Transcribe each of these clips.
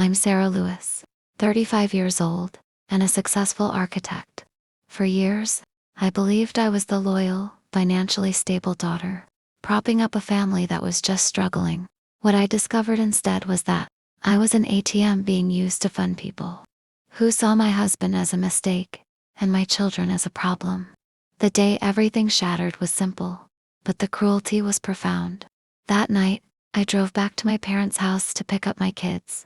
I'm Sarah Lewis, 35 years old, and a successful architect. For years, I believed I was the loyal, financially stable daughter, propping up a family that was just struggling. What I discovered instead was that I was an ATM being used to fund people who saw my husband as a mistake and my children as a problem. The day everything shattered was simple, but the cruelty was profound. That night, I drove back to my parents' house to pick up my kids.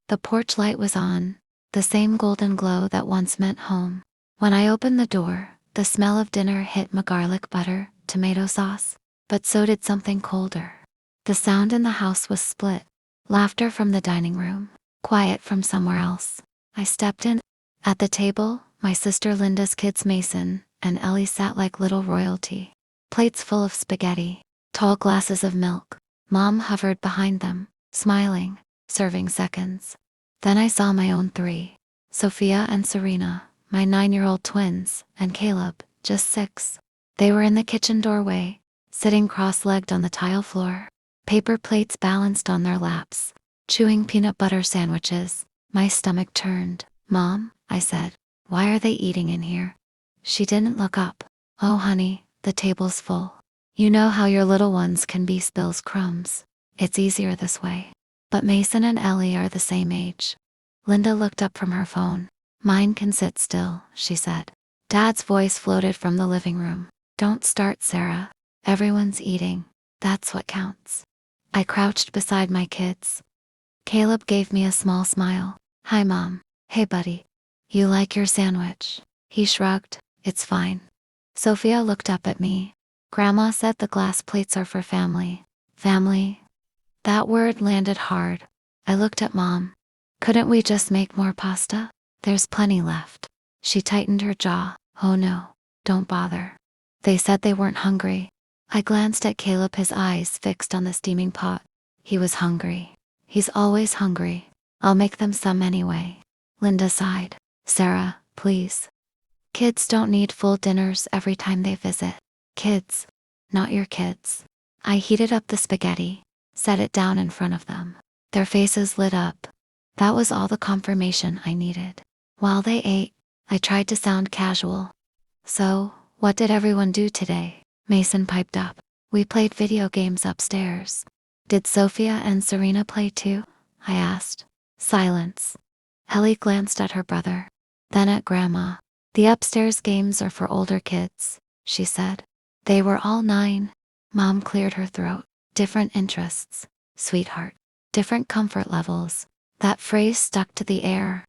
The porch light was on, the same golden glow that once meant home. When I opened the door, the smell of dinner hit my garlic butter, tomato sauce, but so did something colder. The sound in the house was split. Laughter from the dining room, quiet from somewhere else. I stepped in. At the table, my sister Linda's kids Mason and Ellie sat like little royalty. Plates full of spaghetti, tall glasses of milk. Mom hovered behind them, smiling, serving seconds. Then I saw my own three. Sophia and Serena, my 9-year-old twins, and Caleb, just 6. They were in the kitchen doorway, sitting cross-legged on the tile floor. Paper plates balanced on their laps, chewing peanut butter sandwiches. My stomach turned. "Mom," I said, "why are they eating in here?" She didn't look up. "Oh honey, the table's full. You know how your little ones can be spills crumbs. It's easier this way." But Mason and Ellie are the same age. Linda looked up from her phone. "Mine can sit still," she said. Dad's voice floated from the living room. "Don't start, Sarah. Everyone's eating. That's what counts." I crouched beside my kids. Caleb gave me a small smile. "Hi, Mom." "Hey, buddy. You like your sandwich?" He shrugged. "It's fine." Sophia looked up at me. "Grandma said the glass plates are for family." Family? That word landed hard. I looked at Mom. "Couldn't we just make more pasta? There's plenty left." She tightened her jaw. "Oh no, don't bother. They said they weren't hungry." I glanced at Caleb, his eyes fixed on the steaming pot. He was hungry. He's always hungry. "I'll make them some anyway." Linda sighed. "Sarah, please. Kids don't need full dinners every time they visit. Kids, not your kids." I heated up the spaghetti, set it down in front of them. Their faces lit up. That was all the confirmation I needed. While they ate, I tried to sound casual. "So, what did everyone do today?" Mason piped up. "We played video games upstairs." "Did Sophia and Serena play too?" I asked. Silence. Ellie glanced at her brother, then at Grandma. "The upstairs games are for older kids," she said. "They were all 9. Mom cleared her throat. "Different interests, sweetheart. Different comfort levels." That phrase stuck to the air.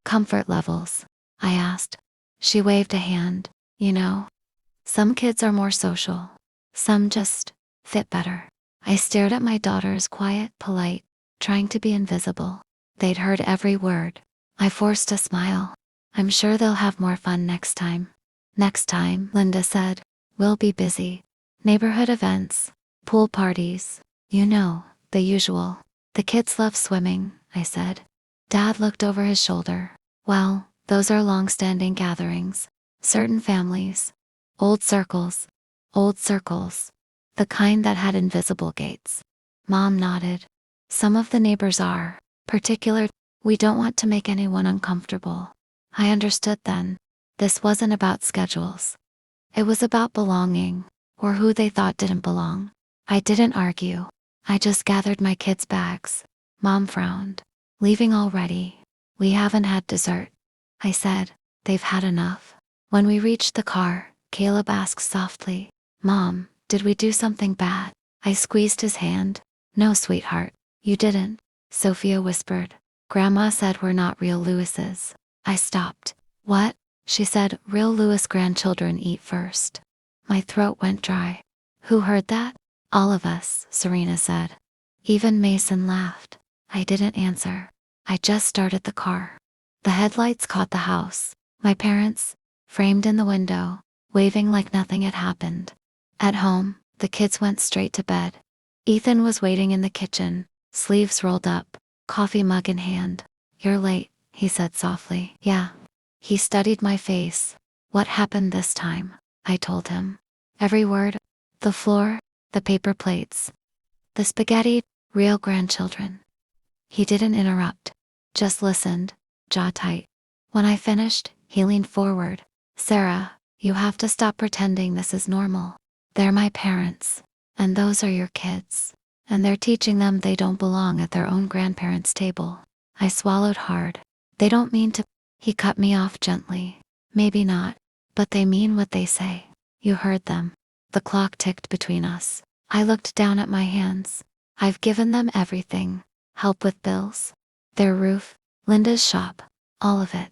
"Comfort levels?" I asked. She waved a hand. "You know, some kids are more social. Some just fit better." I stared at my daughters, quiet, polite, trying to be invisible. They'd heard every word. I forced a smile. "I'm sure they'll have more fun next time." "Next time," Linda said, "we'll be busy. Neighborhood events, pool parties, you know, the usual." "The kids love swimming," I said. Dad looked over his shoulder. "Well, those are long-standing gatherings. Certain families. Old circles. Old circles. The kind that had invisible gates." Mom nodded. "Some of the neighbors are particular. We don't want to make anyone uncomfortable." I understood then. This wasn't about schedules. It was about belonging, or who they thought didn't belong. I didn't argue. I just gathered my kids' bags. Mom frowned. "Leaving already? We haven't had dessert." I said, "They've had enough." When we reached the car, Caleb asked softly, "Mom, did we do something bad?" I squeezed his hand. "No, sweetheart, you didn't." Sophia whispered, "Grandma said we're not real Lewises." I stopped. "What?" She said, "Real Lewis grandchildren eat first." My throat went dry. "Who heard that?" "All of us," Serena said. Even Mason laughed. I didn't answer. I just started the car. The headlights caught the house. My parents, framed in the window, waving like nothing had happened. At home, the kids went straight to bed. Ethan was waiting in the kitchen, sleeves rolled up, coffee mug in hand. "You're late," he said softly. "Yeah." He studied my face. "What happened this time?" I told him. Every word. The floor, the paper plates, the spaghetti, real grandchildren. He didn't interrupt. just listened, jaw tight. When I finished, he leaned forward. Sarah, you have to stop pretending this is normal. They're my parents, and those are your kids. And they're teaching them they don't belong at their own grandparents' table. I swallowed hard. They don't mean to. He cut me off gently. Maybe not, but they mean what they say. You heard them. The clock ticked between us. I looked down at my hands. I've given them everything. Help with bills, their roof, Linda's shop, all of it.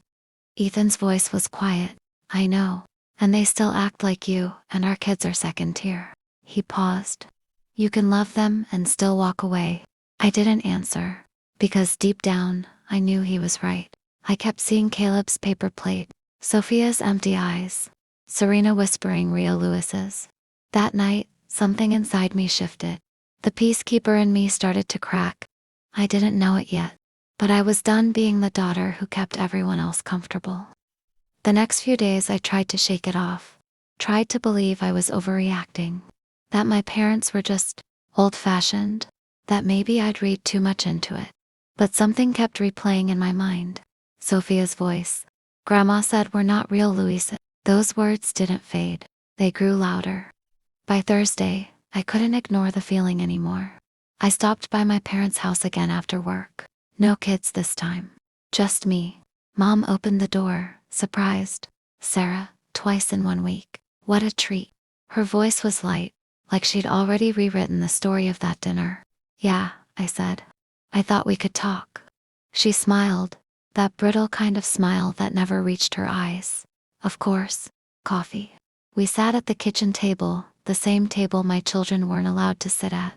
Ethan's voice was quiet. I know. And they still act like you, and our kids are second tier. He paused. You can love them and still walk away. I didn't answer, because deep down, I knew he was right. I kept seeing Caleb's paper plate, Sophia's empty eyes, Serena whispering Rhea Lewis's. That night, something inside me shifted. The peacekeeper in me started to crack. I didn't know it yet, but I was done being the daughter who kept everyone else comfortable. The next few days I tried to shake it off, tried to believe I was overreacting, that my parents were just old-fashioned, that maybe I'd read too much into it. But something kept replaying in my mind. Sophia's voice. Grandma said we're not real, Louisa. Those words didn't fade. They grew louder. By Thursday, I couldn't ignore the feeling anymore. I stopped by my parents' house again after work. No kids this time. Just me. Mom opened the door, surprised. Sarah, twice in 1 week. What a treat. Her voice was light, like she'd already rewritten the story of that dinner. Yeah, I said. I thought we could talk. She smiled, that brittle kind of smile that never reached her eyes. Of course. Coffee. We sat at the kitchen table, the same table my children weren't allowed to sit at.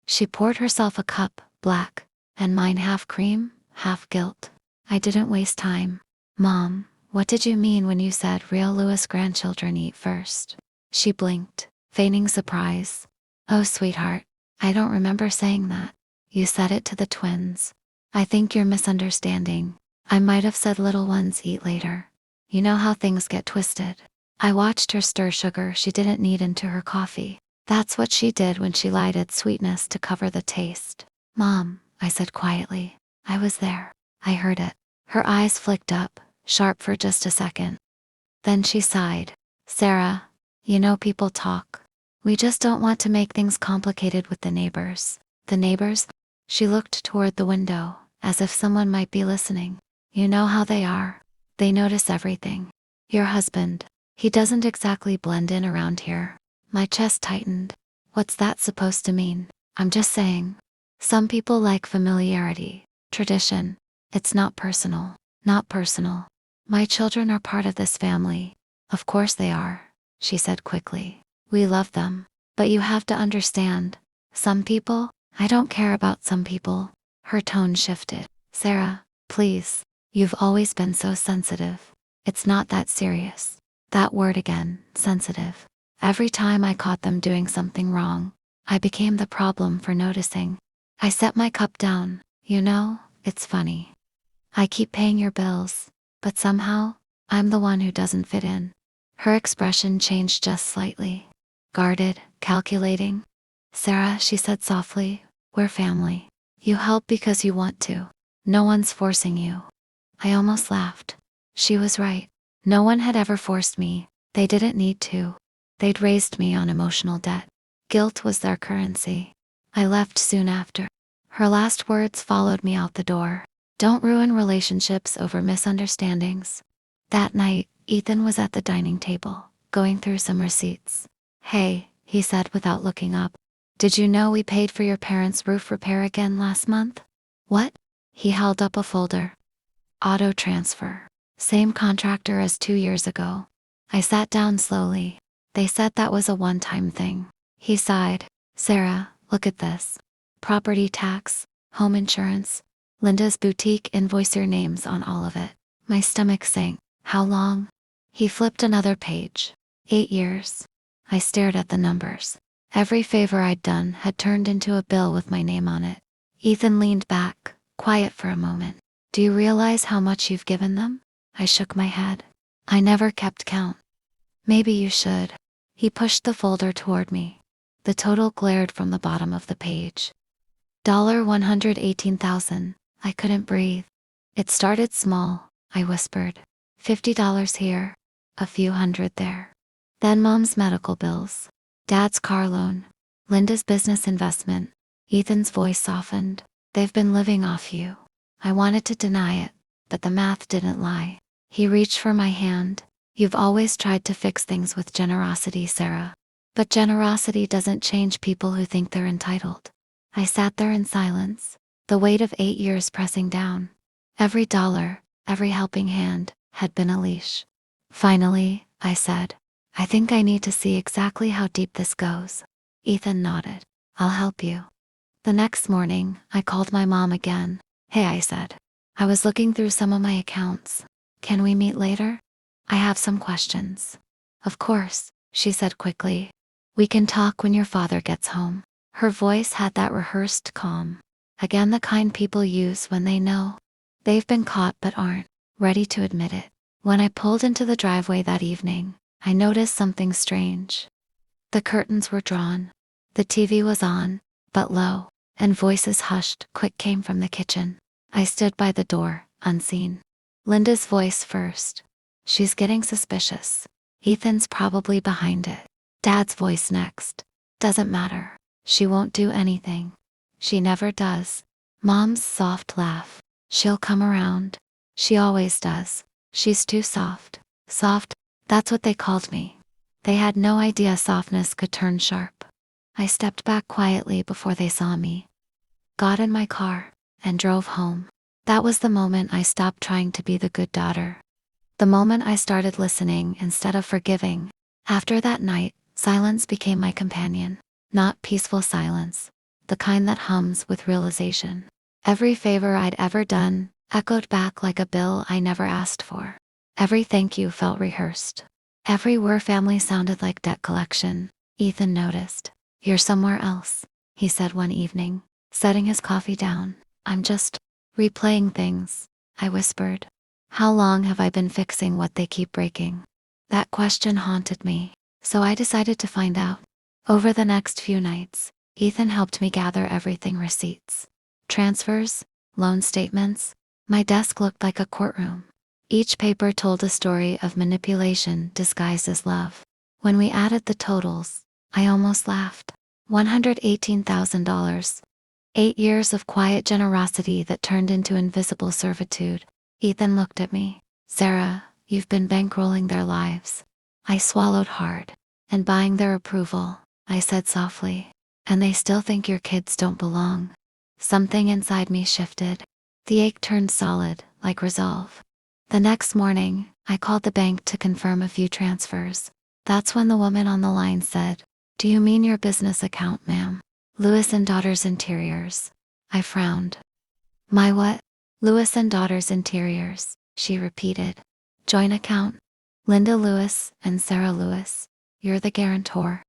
She poured herself a cup, black, and mine half cream, half guilt. I didn't waste time. Mom, what did you mean when you said real Lewis grandchildren eat first? She blinked, feigning surprise. Oh, sweetheart, I don't remember saying that. You said it to the twins. I think you're misunderstanding. I might have said little ones eat later. You know how things get twisted. I watched her stir sugar she didn't need into her coffee. That's what she did when she lighted sweetness to cover the taste. Mom, I said quietly. I was there. I heard it. Her eyes flicked up, sharp for just a second. Then she sighed. Sarah, you know people talk. We just don't want to make things complicated with the neighbors. The neighbors? She looked toward the window, as if someone might be listening. You know how they are. They notice everything. Your husband, he doesn't exactly blend in around here. My chest tightened. What's that supposed to mean? I'm just saying. Some people like familiarity, tradition. It's not personal. Not personal. My children are part of this family. Of course they are, she said quickly. We love them. But you have to understand. Some people, I don't care about some people. Her tone shifted. Sarah, please. You've always been so sensitive. It's not that serious. That word again, sensitive. Every time I caught them doing something wrong, I became the problem for noticing. I set my cup down. You know, it's funny. I keep paying your bills, but somehow, I'm the one who doesn't fit in. Her expression changed just slightly. Guarded, calculating. Sarah, she said softly, we're family. You help because you want to. No one's forcing you. I almost laughed. She was right. No one had ever forced me. They didn't need to. They'd raised me on emotional debt. Guilt was their currency. I left soon after. Her last words followed me out the door. Don't ruin relationships over misunderstandings. That night, Ethan was at the dining table, going through some receipts. Hey, he said without looking up. Did you know we paid for your parents' roof repair again last month? What? He held up a folder. Auto transfer. Same contractor as 2 years ago. I sat down slowly. They said that was a one-time thing. He sighed. Sarah, look at this. Property tax, home insurance, Linda's boutique invoice, your names on all of it. My stomach sank. How long? He flipped another page. 8 years. I stared at the numbers. Every favor I'd done had turned into a bill with my name on it. Ethan leaned back, quiet for a moment. Do you realize how much you've given them? I shook my head. I never kept count. Maybe you should. He pushed the folder toward me. The total glared from the bottom of the page. $118,000. I couldn't breathe. It started small, I whispered. $50 here, a few hundred there. Then Mom's medical bills, Dad's car loan, Linda's business investment. Ethan's voice softened. They've been living off you. I wanted to deny it, but the math didn't lie. He reached for my hand. You've always tried to fix things with generosity, Sarah. But generosity doesn't change people who think they're entitled. I sat there in silence, the weight of 8 years pressing down. Every dollar, every helping hand, had been a leash. Finally, I said, I think I need to see exactly how deep this goes. Ethan nodded. I'll help you. The next morning, I called my mom again. Hey, I said. I was looking through some of my accounts. Can we meet later? I have some questions. Of course, she said quickly. We can talk when your father gets home. Her voice had that rehearsed calm. Again, the kind people use when they know they've been caught but aren't ready to admit it. When I pulled into the driveway that evening, I noticed something strange. The curtains were drawn. The TV was on, but low, and voices hushed quick came from the kitchen. I stood by the door, unseen. Linda's voice first. She's getting suspicious. Ethan's probably behind it. Dad's voice next. Doesn't matter. She won't do anything. She never does. Mom's soft laugh. She'll come around. She always does. She's too soft. Soft, that's what they called me. They had no idea softness could turn sharp. I stepped back quietly before they saw me. Got in my car, and drove home. That was the moment I stopped trying to be the good daughter. The moment I started listening instead of forgiving. After that night, silence became my companion. Not peaceful silence, the kind that hums with realization. Every favor I'd ever done echoed back like a bill I never asked for. Every thank you felt rehearsed. Every "we're family" sounded like debt collection. Ethan noticed. You're somewhere else, he said one evening, setting his coffee down. I'm just replaying things, I whispered. How long have I been fixing what they keep breaking? That question haunted me, so I decided to find out. Over the next few nights, Ethan helped me gather everything: receipts, transfers, loan statements. My desk looked like a courtroom. Each paper told a story of manipulation disguised as love. When we added the totals, I almost laughed. $118,000. 8 years of quiet generosity that turned into invisible servitude. Ethan looked at me. Sarah, you've been bankrolling their lives. I swallowed hard. And buying their approval, I said softly. And they still think your kids don't belong. Something inside me shifted. The ache turned solid, like resolve. The next morning, I called the bank to confirm a few transfers. That's when the woman on the line said, Do you mean your business account, ma'am? Lewis and Daughters Interiors. I frowned. My what? Lewis and Daughters Interiors, she repeated. Joint account? Linda Lewis and Sarah Lewis. You're the guarantor.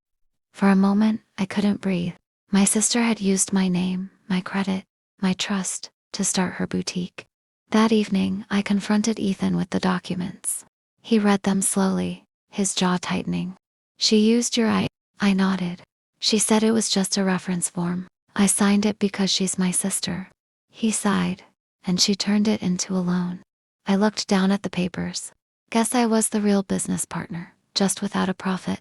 For a moment, I couldn't breathe. My sister had used my name, my credit, my trust, to start her boutique. That evening, I confronted Ethan with the documents. He read them slowly, his jaw tightening. She used your I nodded. She said it was just a reference form. I signed it because she's my sister. He sighed, and she turned it into a loan. I looked down at the papers. Guess I was the real business partner, just without a profit.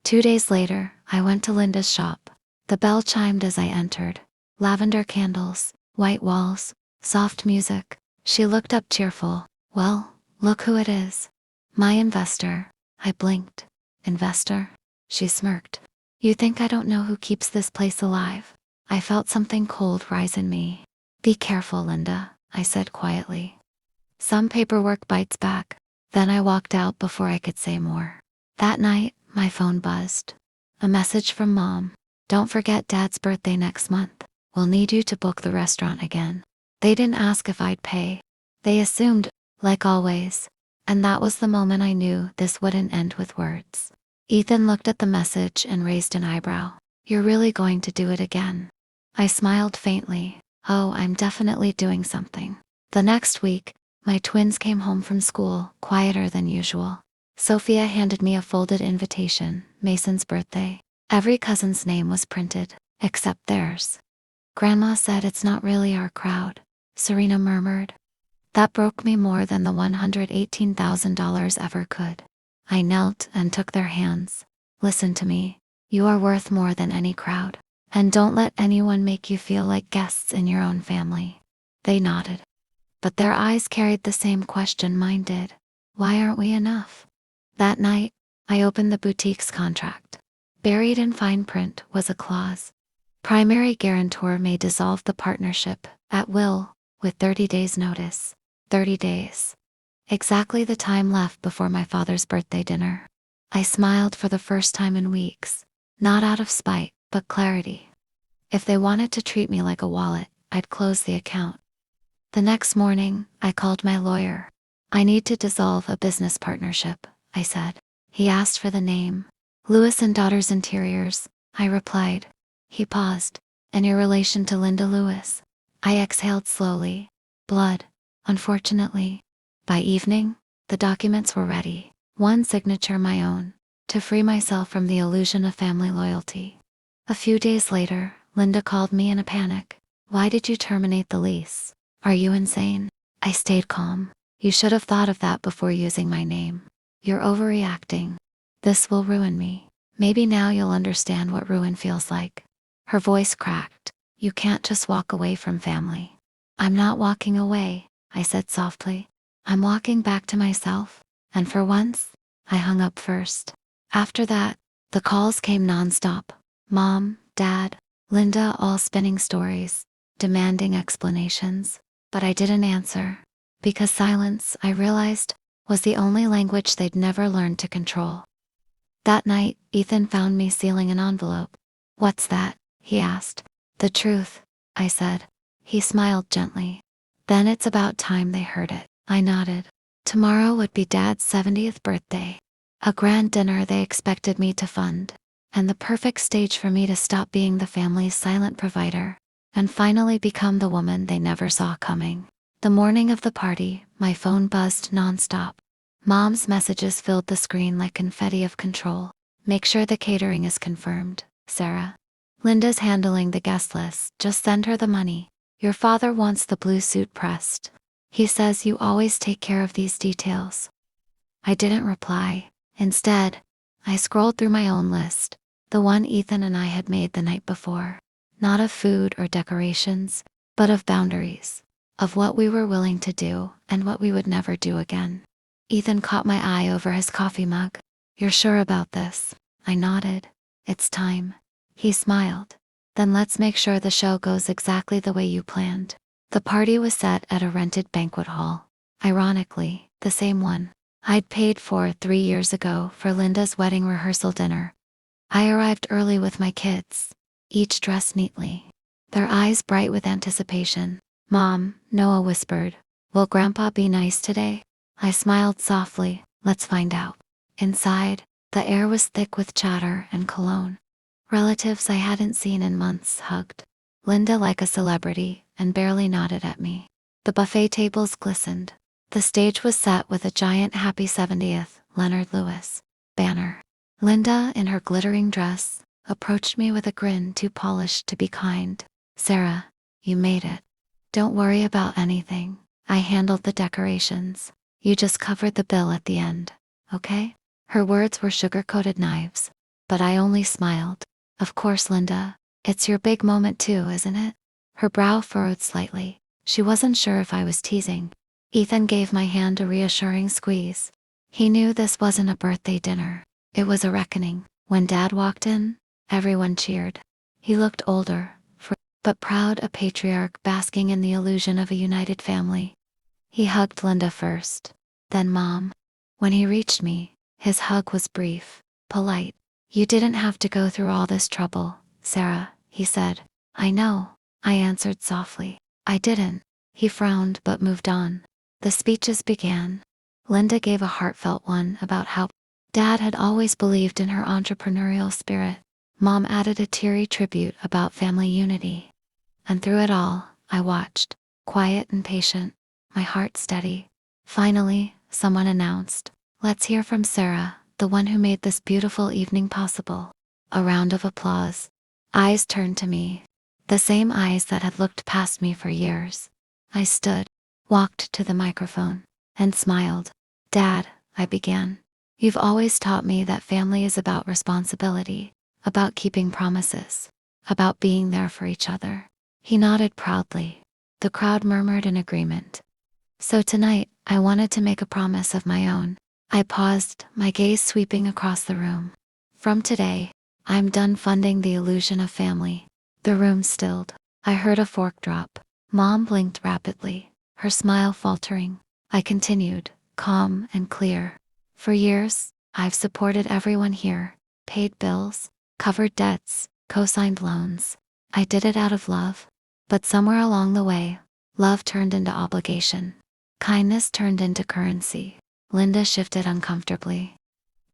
2 days later, I went to Linda's shop. The bell chimed as I entered. Lavender candles, white walls, soft music. She looked up cheerful. Well, look who it is. My investor. I blinked. Investor? She smirked. You think I don't know who keeps this place alive? I felt something cold rise in me. Be careful, Linda, I said quietly. Some paperwork bites back. Then I walked out before I could say more. That night, my phone buzzed. A message from Mom. Don't forget Dad's birthday next month. We'll need you to book the restaurant again. They didn't ask if I'd pay. They assumed, like always. And that was the moment I knew this wouldn't end with words. Ethan looked at the message and raised an eyebrow. You're really going to do it again? I smiled faintly. Oh, I'm definitely doing something. The next week, my twins came home from school, quieter than usual. Sophia handed me a folded invitation, Mason's birthday. Every cousin's name was printed, except theirs. Grandma said it's not really our crowd, Serena murmured. That broke me more than the $118,000 ever could. I knelt and took their hands. Listen to me. You are worth more than any crowd. And don't let anyone make you feel like guests in your own family. They nodded. But their eyes carried the same question mine did. Why aren't we enough? That night, I opened the boutique's contract. Buried in fine print was a clause. Primary guarantor may dissolve the partnership, at will, with 30 days notice. 30 days. Exactly the time left before my father's birthday dinner. I smiled for the first time in weeks, not out of spite, but clarity. If they wanted to treat me like a wallet, I'd close the account. The next morning, I called my lawyer. I need to dissolve a business partnership, I said. He asked for the name. Lewis and Daughters Interiors, I replied. He paused. In your relation to Linda Lewis? I exhaled slowly. Blood, unfortunately. By evening, the documents were ready. One signature my own, to free myself from the illusion of family loyalty. A few days later, Linda called me in a panic. Why did you terminate the lease? Are you insane? I stayed calm. You should have thought of that before using my name. You're overreacting. This will ruin me. Maybe now you'll understand what ruin feels like. Her voice cracked. You can't just walk away from family. I'm not walking away, I said softly. I'm walking back to myself. And for once, I hung up first. After that, the calls came nonstop. Mom, Dad, Linda all spinning stories, demanding explanations. But I didn't answer. Because silence, I realized, was the only language they'd never learned to control. That night, Ethan found me sealing an envelope. What's that? He asked. The truth, I said. He smiled gently. Then it's about time they heard it. I nodded. Tomorrow would be Dad's 70th birthday. A grand dinner they expected me to fund. And the perfect stage for me to stop being the family's silent provider and finally become the woman they never saw coming. The morning of the party, my phone buzzed nonstop. Mom's messages filled the screen like confetti of control. Make sure the catering is confirmed, Sarah. Linda's handling the guest list, just send her the money. Your father wants the blue suit pressed. He says you always take care of these details. I didn't reply. Instead, I scrolled through my own list, the one Ethan and I had made the night before. Not of food or decorations, but of boundaries. Of what we were willing to do and what we would never do again. Ethan caught my eye over his coffee mug. You're sure about this? I nodded. It's time. He smiled. Then let's make sure the show goes exactly the way you planned. The party was set at a rented banquet hall. Ironically, the same one I'd paid for 3 years ago for Linda's wedding rehearsal dinner. I arrived early with my kids, each dressed neatly, their eyes bright with anticipation. Mom, Noah whispered, will Grandpa be nice today? I smiled softly. Let's find out. Inside, the air was thick with chatter and cologne. Relatives I hadn't seen in months hugged Linda like a celebrity and barely nodded at me. The buffet tables glistened. The stage was set with a giant Happy 70th, Leonard Lewis banner. Linda, in her glittering dress, approached me with a grin too polished to be kind. Sarah, you made it. Don't worry about anything. I handled the decorations. You just covered the bill at the end, okay? Her words were sugar-coated knives, but I only smiled. Of course, Linda. It's your big moment too, isn't it? Her brow furrowed slightly. She wasn't sure if I was teasing. Ethan gave my hand a reassuring squeeze. He knew this wasn't a birthday dinner. It was a reckoning. When Dad walked in, everyone cheered. He looked older, but proud, a patriarch basking in the illusion of a united family. He hugged Linda first, then Mom. When he reached me, his hug was brief, polite. You didn't have to go through all this trouble, Sarah, he said. I know, I answered softly. I didn't. He frowned but moved on. The speeches began. Linda gave a heartfelt one about how Dad had always believed in her entrepreneurial spirit. Mom added a teary tribute about family unity. And through it all, I watched, quiet and patient, my heart steady. Finally, someone announced, let's hear from Sarah, the one who made this beautiful evening possible. A round of applause. Eyes turned to me. the same eyes that had looked past me for years. I stood, walked to the microphone, and smiled. Dad, I began. You've always taught me that family is about responsibility, about keeping promises, about being there for each other. He nodded proudly. The crowd murmured in agreement. So tonight, I wanted to make a promise of my own. I paused, my gaze sweeping across the room. From today, I'm done funding the illusion of family. The room stilled. I heard a fork drop. Mom blinked rapidly, her smile faltering. I continued, calm and clear. For years, I've supported everyone here, paid bills, covered debts, co-signed loans. I did it out of love. But somewhere along the way, love turned into obligation. Kindness turned into currency. Linda shifted uncomfortably.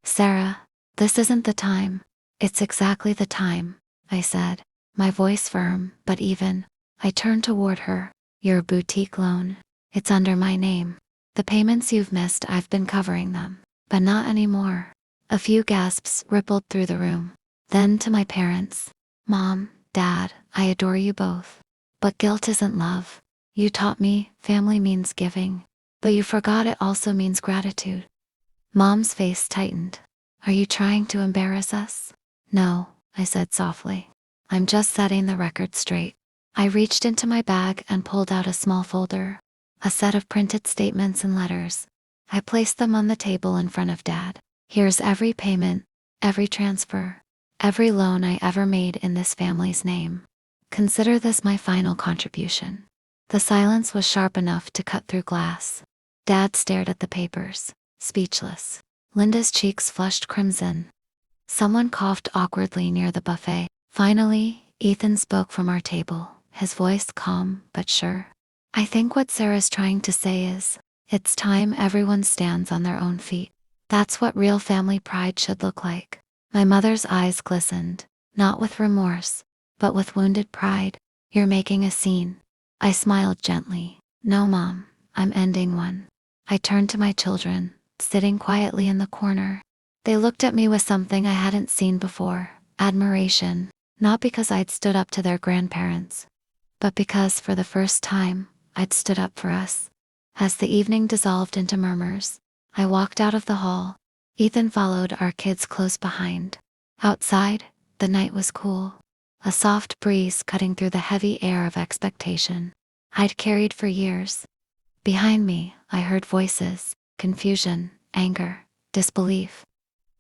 Sarah, this isn't the time. It's exactly the time, I said, my voice firm but even. I turned toward her. Your boutique loan. It's under my name. The payments you've missed, I've been covering them. But not anymore. A few gasps rippled through the room. Then to my parents. Mom, Dad, I adore you both. But guilt isn't love. You taught me family means giving. But you forgot it also means gratitude. Mom's face tightened. Are you trying to embarrass us? No, I said softly. I'm just setting the record straight. I reached into my bag and pulled out a small folder. A set of printed statements and letters. I placed them on the table in front of Dad. Here's every payment, every transfer, every loan I ever made in this family's name. Consider this my final contribution. The silence was sharp enough to cut through glass. Dad stared at the papers, speechless. Linda's cheeks flushed crimson. Someone coughed awkwardly near the buffet. Finally, Ethan spoke from our table, his voice calm but sure. I think what Sarah's trying to say is, it's time everyone stands on their own feet. That's what real family pride should look like. My mother's eyes glistened, not with remorse, but with wounded pride. You're making a scene. I smiled gently. No, Mom, I'm ending one. I turned to my children, sitting quietly in the corner. They looked at me with something I hadn't seen before, admiration, not because I'd stood up to their grandparents, but because for the first time, I'd stood up for us. As the evening dissolved into murmurs, I walked out of the hall. Ethan followed, our kids close behind. Outside, the night was cool. A soft breeze cutting through the heavy air of expectation I'd carried for years. Behind me, I heard voices, confusion, anger, disbelief.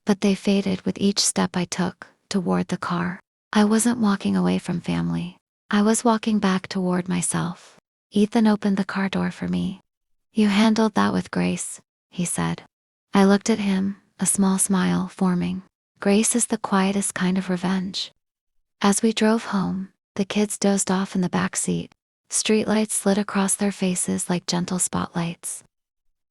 But they faded with each step I took toward the car. I wasn't walking away from family. I was walking back toward myself. Ethan opened the car door for me. You handled that with grace, he said. I looked at him, a small smile forming. Grace is the quietest kind of revenge. As we drove home, the kids dozed off in the back seat. Streetlights slid across their faces like gentle spotlights.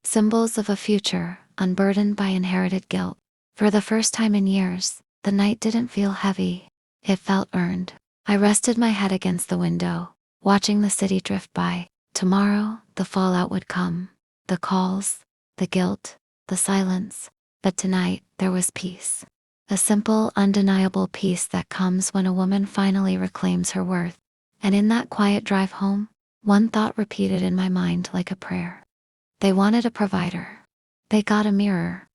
Symbols of a future, unburdened by inherited guilt. For the first time in years, the night didn't feel heavy. It felt earned. I rested my head against the window, watching the city drift by. Tomorrow, the fallout would come. The calls, the guilt, the silence. But tonight, there was peace. A simple, undeniable peace that comes when a woman finally reclaims her worth. And in that quiet drive home, one thought repeated in my mind like a prayer. They wanted a provider. They got a mirror.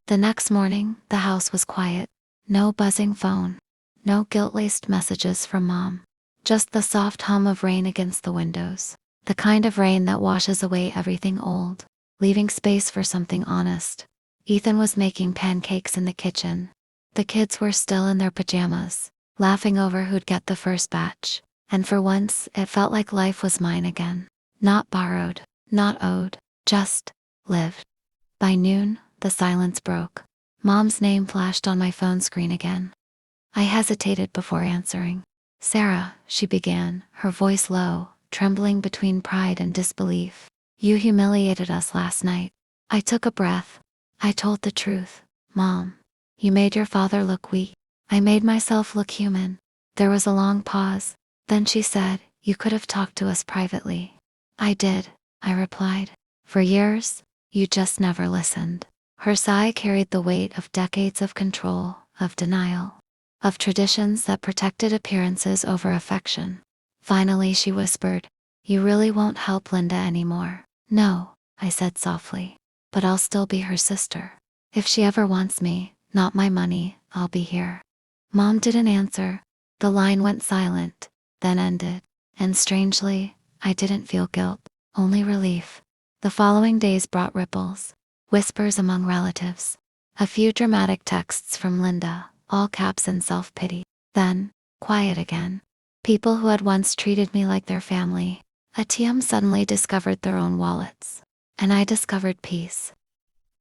The next morning, the house was quiet. No buzzing phone. No guilt-laced messages from Mom. Just the soft hum of rain against the windows. The kind of rain that washes away everything old, leaving space for something honest. Ethan was making pancakes in the kitchen. The kids were still in their pajamas, laughing over who'd get the first batch. And for once, it felt like life was mine again. Not borrowed, not owed, just lived. By noon, the silence broke. Mom's name flashed on my phone screen again. I hesitated before answering. Sarah, she began, her voice low, trembling between pride and disbelief. You humiliated us last night. I took a breath. I told the truth. Mom, you made your father look weak. I made myself look human. There was a long pause. Then she said, you could have talked to us privately. I did, I replied. For years, you just never listened. Her sigh carried the weight of decades of control, of denial, of traditions that protected appearances over affection. Finally, she whispered, "You really won't help Linda anymore." "No," I said softly, "but I'll still be her sister. If she ever wants me, not my money, I'll be here." Mom didn't answer. The line went silent, then ended. And strangely, I didn't feel guilt, only relief. The following days brought ripples, whispers among relatives, a few dramatic texts from Linda, all caps and self-pity. Then, quiet again. People who had once treated me like their family, ATM suddenly discovered their own wallets. And I discovered peace.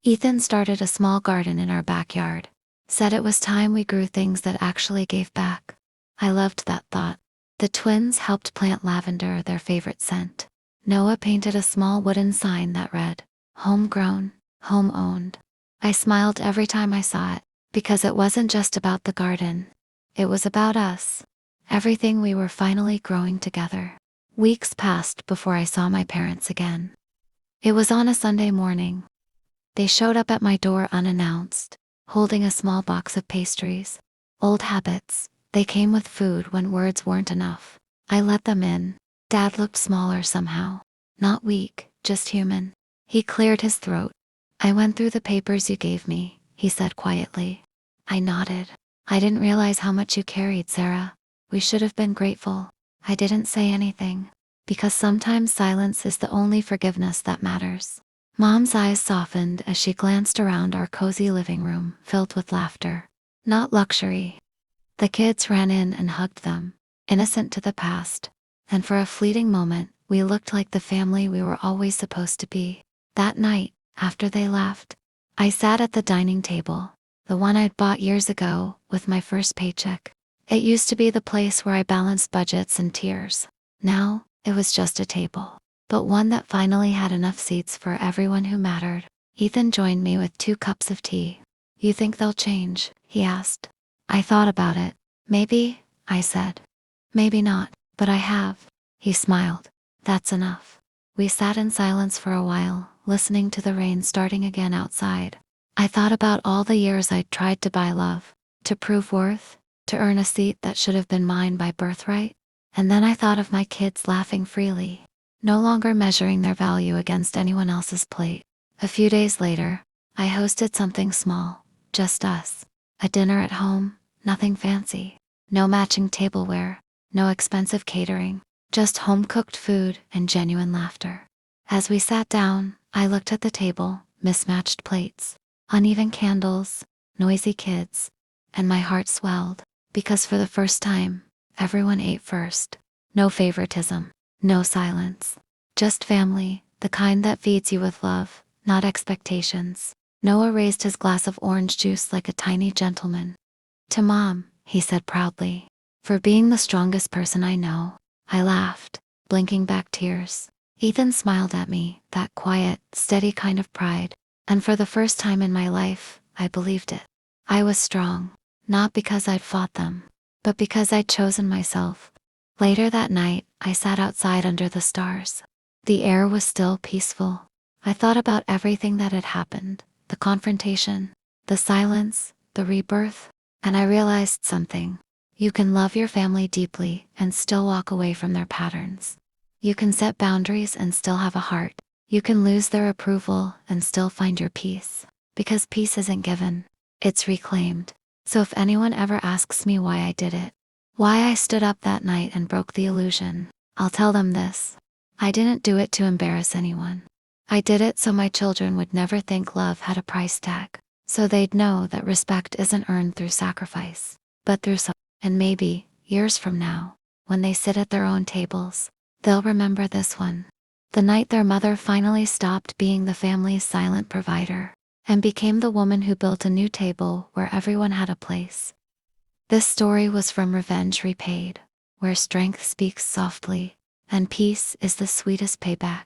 Ethan started a small garden in our backyard. Said it was time we grew things that actually gave back. I loved that thought. The twins helped plant lavender, their favorite scent. Noah painted a small wooden sign that read, "Homegrown, home-owned." I smiled every time I saw it, because it wasn't just about the garden. It was about us. Everything we were finally growing together. Weeks passed before I saw my parents again. It was on a Sunday morning. They showed up at my door unannounced, holding a small box of pastries. Old habits, they came with food when words weren't enough. I let them in. Dad looked smaller somehow. Not weak, just human. He cleared his throat. "I went through the papers you gave me," he said quietly. I nodded. "I didn't realize how much you carried, Sarah. We should have been grateful." I didn't say anything, because sometimes silence is the only forgiveness that matters. Mom's eyes softened as she glanced around our cozy living room, filled with laughter. Not luxury. The kids ran in and hugged them, innocent to the past. And for a fleeting moment, we looked like the family we were always supposed to be. That night, after they left, I sat at the dining table, the one I'd bought years ago, with my first paycheck. It used to be the place where I balanced budgets and tears. Now, it was just a table, but one that finally had enough seats for everyone who mattered. Ethan joined me with 2 cups of tea. "You think they'll change?" he asked. I thought about it. "Maybe," I said. "Maybe not, but I have." He smiled. "That's enough." We sat in silence for a while, listening to the rain starting again outside. I thought about all the years I'd tried to buy love, to prove worth, to earn a seat that should have been mine by birthright. And then I thought of my kids laughing freely, no longer measuring their value against anyone else's plate. A few days later, I hosted something small, just us. A dinner at home, nothing fancy. No matching tableware, no expensive catering, just home-cooked food and genuine laughter. As we sat down, I looked at the table, mismatched plates, uneven candles, noisy kids, and my heart swelled, because for the first time, everyone ate first. No favoritism, no silence. Just family, the kind that feeds you with love, not expectations. Noah raised his glass of orange juice like a tiny gentleman. "To Mom," he said proudly, "for being the strongest person I know." I laughed, blinking back tears. Ethan smiled at me, that quiet, steady kind of pride. And for the first time in my life, I believed it. I was strong, not because I'd fought them, but because I'd chosen myself. Later that night, I sat outside under the stars. The air was still peaceful. I thought about everything that had happened, the confrontation, the silence, the rebirth, and I realized something. You can love your family deeply and still walk away from their patterns. You can set boundaries and still have a heart. You can lose their approval and still find your peace. Because peace isn't given, it's reclaimed. So if anyone ever asks me why I did it, why I stood up that night and broke the illusion, I'll tell them this. I didn't do it to embarrass anyone. I did it so my children would never think love had a price tag. So they'd know that respect isn't earned through sacrifice, but through some. And maybe, years from now, when they sit at their own tables, they'll remember this one. The night their mother finally stopped being the family's silent provider, and became the woman who built a new table where everyone had a place. This story was from Revenge Repaid, where strength speaks softly, and peace is the sweetest payback.